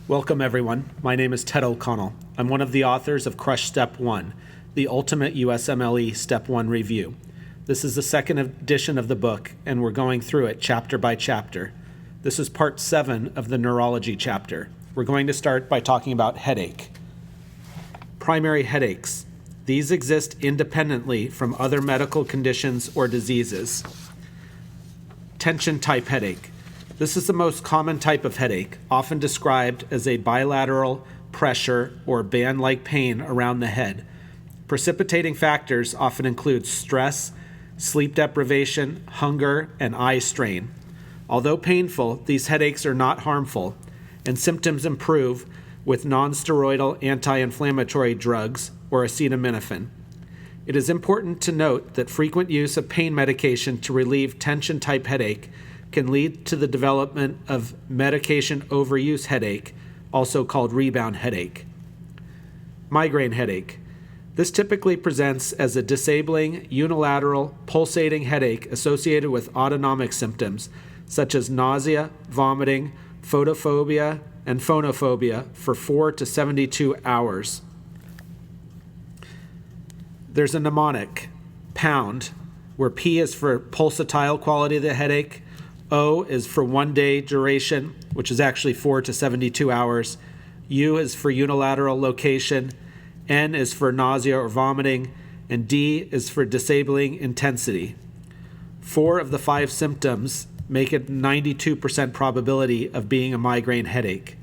Welcome, everyone. My name is Ted O'Connell. I'm one of the authors of Crush Step 1, the ultimate USMLE Step 1 review. This is the second edition of the book, and we're going through it chapter by chapter. This is part 7 of the Neurology chapter. We're going to start by talking about headache. Primary headaches. These exist independently from other medical conditions or diseases. Tension-type headache. This is the most common type of headache, often described as a bilateral pressure or band-like pain around the head. Precipitating factors often include stress, sleep deprivation, hunger, and eye strain. Although painful, these headaches are not harmful, and symptoms improve with non-steroidal anti-inflammatory drugs or acetaminophen. It is important to note that frequent use of pain medication to relieve tension-type headache can lead to the development of medication overuse headache, also called rebound headache. Migraine headache. This typically presents as a disabling, unilateral, pulsating headache associated with autonomic symptoms such as nausea, vomiting, photophobia, and phonophobia for 4 to 72 hours. There's a mnemonic, pound, where P is for pulsatile quality of the headache, O is for 1 day duration, which is actually 4 to 72 hours. U is for unilateral location. N is for nausea or vomiting. And D is for disabling intensity. 4 of the 5 symptoms make it 92% probability of being a migraine headache.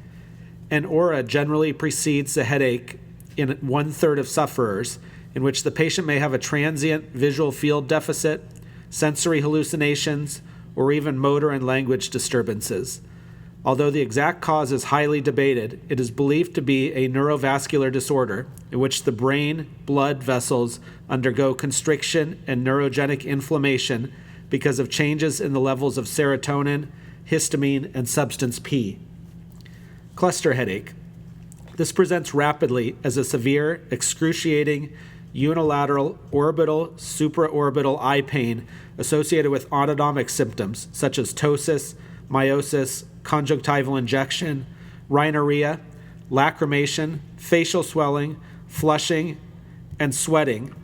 An aura generally precedes the headache in 1/3 of sufferers, in which the patient may have a transient visual field deficit, sensory hallucinations, or even motor and language disturbances. Although the exact cause is highly debated, it is believed to be a neurovascular disorder in which the brain blood vessels undergo constriction and neurogenic inflammation because of changes in the levels of serotonin, histamine, and substance P. Cluster headache. This presents rapidly as a severe, excruciating, unilateral, orbital, supraorbital eye pain associated with autonomic symptoms such as ptosis, meiosis, conjunctival injection, rhinorrhea, lacrimation, facial swelling, flushing, and sweating,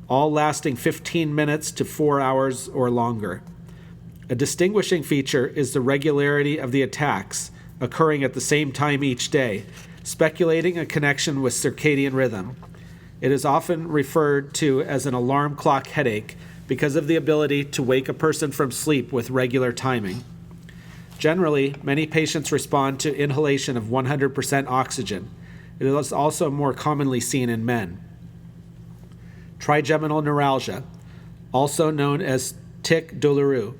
all lasting 15 minutes to 4 hours or longer. A distinguishing feature is the regularity of the attacks occurring at the same time each day, speculating a connection with circadian rhythm. It is often referred to as an alarm clock headache because of the ability to wake a person from sleep with regular timing. Generally, many patients respond to inhalation of 100% oxygen. It is also more commonly seen in men. Trigeminal neuralgia, also known as tic douloureux.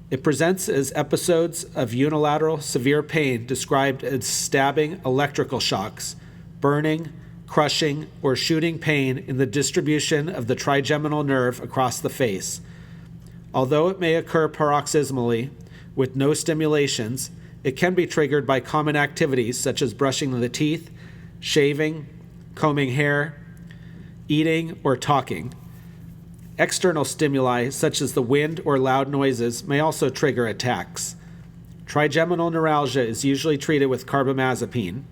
It presents as episodes of unilateral severe pain described as stabbing electrical shocks, burning, crushing, or shooting pain in the distribution of the trigeminal nerve across the face. Although it may occur paroxysmally with no stimulations, it can be triggered by common activities such as brushing the teeth, shaving, combing hair, eating, or talking. External stimuli such as the wind or loud noises may also trigger attacks. Trigeminal neuralgia is usually treated with carbamazepine,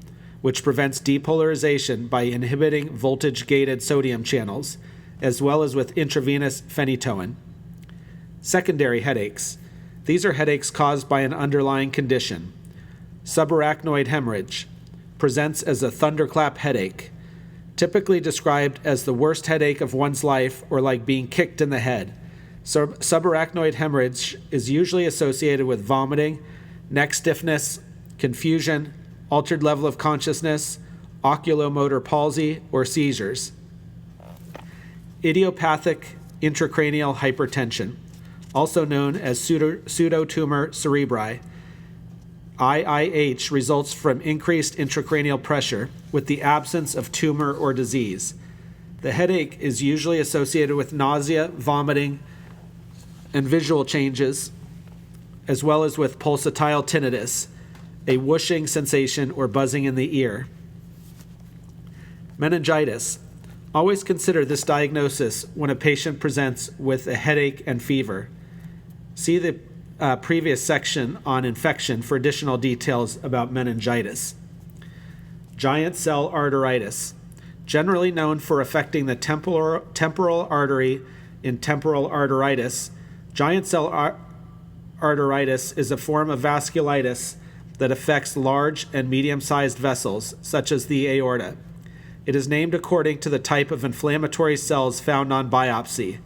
which prevents depolarization by inhibiting voltage-gated sodium channels, as well as with intravenous phenytoin. Secondary headaches. These are headaches caused by an underlying condition. Subarachnoid hemorrhage presents as a thunderclap headache, typically described as the worst headache of one's life or like being kicked in the head. Subarachnoid hemorrhage is usually associated with vomiting, neck stiffness, confusion, altered level of consciousness, oculomotor palsy, or seizures. Idiopathic intracranial hypertension, also known as pseudotumor cerebri. IIH results from increased intracranial pressure with the absence of tumor or disease. The headache is usually associated with nausea, vomiting, and visual changes, as well as with pulsatile tinnitus, a whooshing sensation or buzzing in the ear. Meningitis. Always consider this diagnosis when a patient presents with a headache and fever. See the previous section on infection for additional details about meningitis. Giant cell arteritis, generally known for affecting the temporal artery in temporal arteritis. Giant cell arteritis is a form of vasculitis that affects large and medium-sized vessels, such as the aorta. It is named according to the type of inflammatory cells found on biopsy,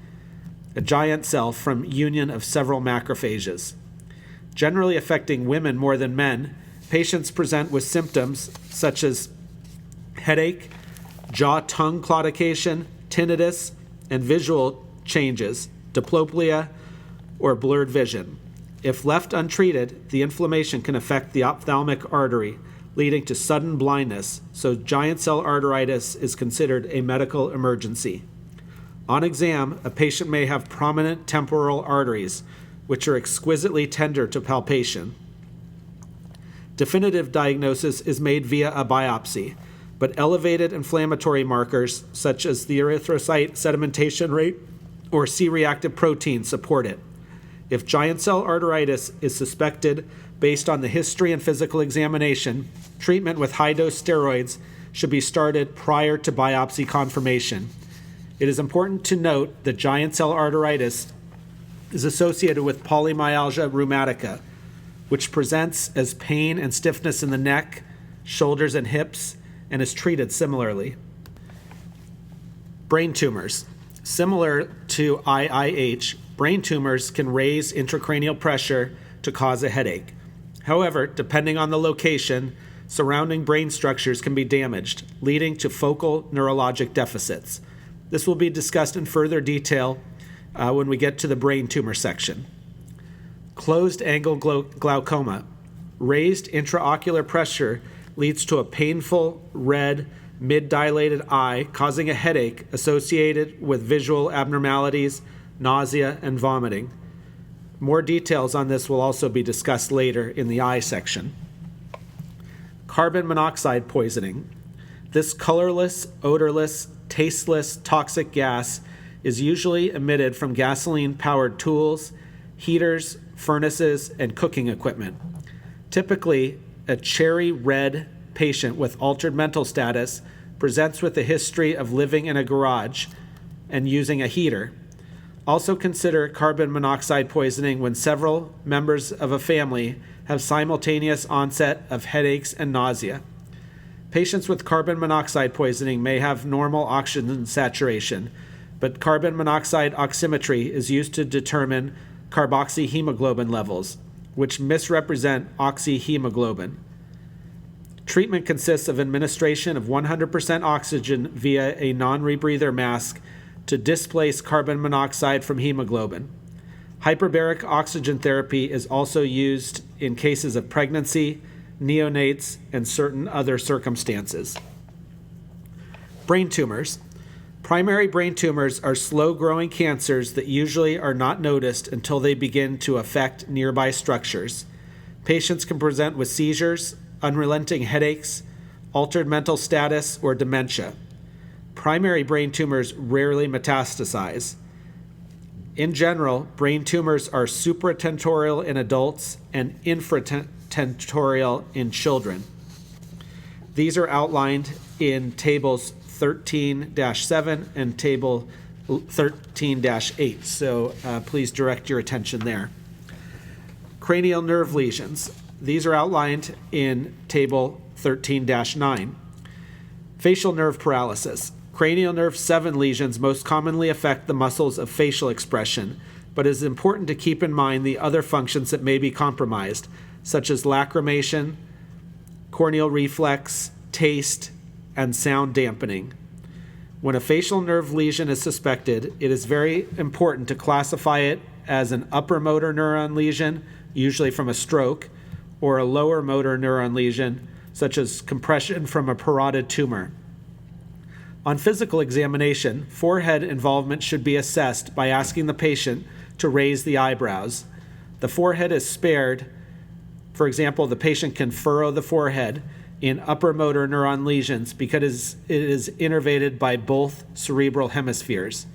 a giant cell from union of several macrophages. Generally affecting women more than men, patients present with symptoms such as headache, jaw-tongue claudication, tinnitus, and visual changes, diplopia, or blurred vision. If left untreated, the inflammation can affect the ophthalmic artery, leading to sudden blindness, so giant cell arteritis is considered a medical emergency. On exam, a patient may have prominent temporal arteries, which are exquisitely tender to palpation. Definitive diagnosis is made via a biopsy, but elevated inflammatory markers, such as the erythrocyte sedimentation rate or C-reactive protein, support it. If giant cell arteritis is suspected based on the history and physical examination, treatment with high-dose steroids should be started prior to biopsy confirmation. It is important to note that giant cell arteritis is associated with polymyalgia rheumatica, which presents as pain and stiffness in the neck, shoulders, and hips, and is treated similarly. Brain tumors. Similar to IIH, brain tumors can raise intracranial pressure to cause a headache. However, depending on the location, surrounding brain structures can be damaged, leading to focal neurologic deficits. This will be discussed in further detail when we get to the brain tumor section. Closed angle glaucoma. Raised intraocular pressure leads to a painful, red, mid-dilated eye, causing a headache associated with visual abnormalities, nausea, and vomiting. More details on this will also be discussed later in the eye section. Carbon monoxide poisoning. This colorless, odorless, tasteless, toxic gas is usually emitted from gasoline-powered tools, heaters, furnaces, and cooking equipment. Typically, a cherry red patient with altered mental status presents with a history of living in a garage and using a heater. Also consider carbon monoxide poisoning when several members of a family have simultaneous onset of headaches and nausea. Patients with carbon monoxide poisoning may have normal oxygen saturation, but carbon monoxide oximetry is used to determine carboxyhemoglobin levels, which misrepresent oxyhemoglobin. Treatment consists of administration of 100% oxygen via a non-rebreather mask to displace carbon monoxide from hemoglobin. Hyperbaric oxygen therapy is also used in cases of pregnancy, neonates, and certain other circumstances. Brain tumors. Primary brain tumors are slow-growing cancers that usually are not noticed until they begin to affect nearby structures. Patients can present with seizures, unrelenting headaches, altered mental status, or dementia. Primary brain tumors rarely metastasize. In general, brain tumors are supratentorial in adults and infratentorial in children. These are outlined in tables 13-7 and table 13-8, so please direct your attention there. Cranial nerve lesions. These are outlined in table 13-9. Facial nerve paralysis. Cranial nerve 7 lesions most commonly affect the muscles of facial expression, but it is important to keep in mind the other functions that may be compromised, such as lacrimation, corneal reflex, taste, and sound dampening. When a facial nerve lesion is suspected, it is very important to classify it as an upper motor neuron lesion, usually from a stroke, or a lower motor neuron lesion, such as compression from a parotid tumor. On physical examination, forehead involvement should be assessed by asking the patient to raise the eyebrows. The forehead is spared. For example, the patient can furrow the forehead in upper motor neuron lesions because it is innervated by both cerebral hemispheres.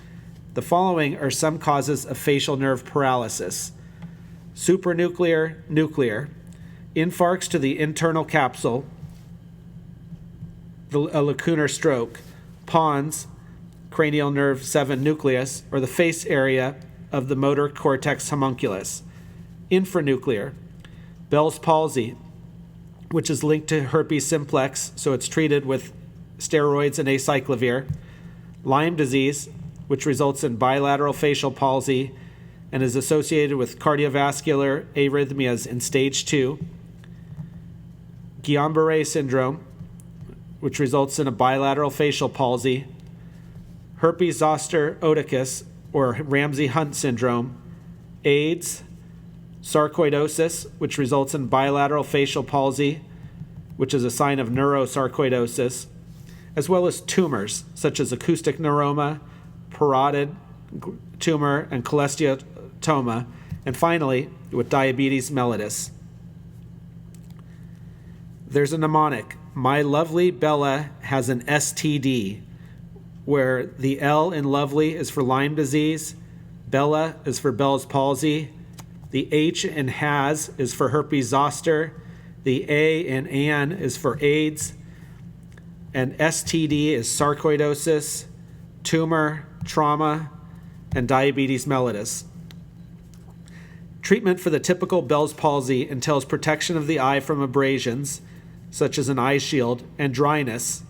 The following are some causes of facial nerve paralysis: supranuclear, nuclear, infarcts to the internal capsule, a lacunar stroke, pons, cranial nerve 7 nucleus, or the face area of the motor cortex homunculus, infranuclear, Bell's palsy, which is linked to herpes simplex, so it's treated with steroids and acyclovir, Lyme disease, which results in bilateral facial palsy and is associated with cardiovascular arrhythmias in stage 2, Guillain-Barré syndrome, which results in a bilateral facial palsy, herpes zoster oticus, or Ramsay-Hunt syndrome, AIDS, sarcoidosis, which results in bilateral facial palsy, which is a sign of neurosarcoidosis, as well as tumors, such as acoustic neuroma, parotid tumor, and cholesteatoma, and finally, with diabetes mellitus. There's a mnemonic. My lovely Bella has an STD, where the L in lovely is for Lyme disease, Bella is for Bell's palsy, the H in has is for herpes zoster, the A in an is for AIDS, and STD is sarcoidosis, tumor, trauma, and diabetes mellitus. Treatment for the typical Bell's palsy entails protection of the eye from abrasions, such as an eye shield, and dryness,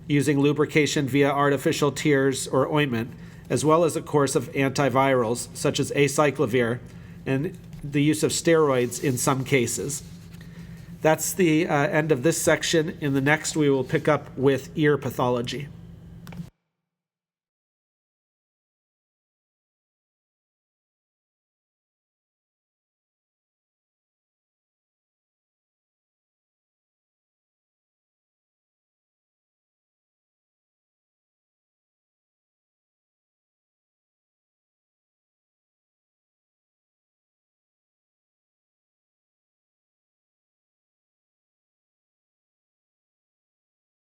using lubrication via artificial tears or ointment, as well as a course of antivirals, such as acyclovir, and the use of steroids in some cases. That's the end of this section. In the next, we will pick up with ear pathology.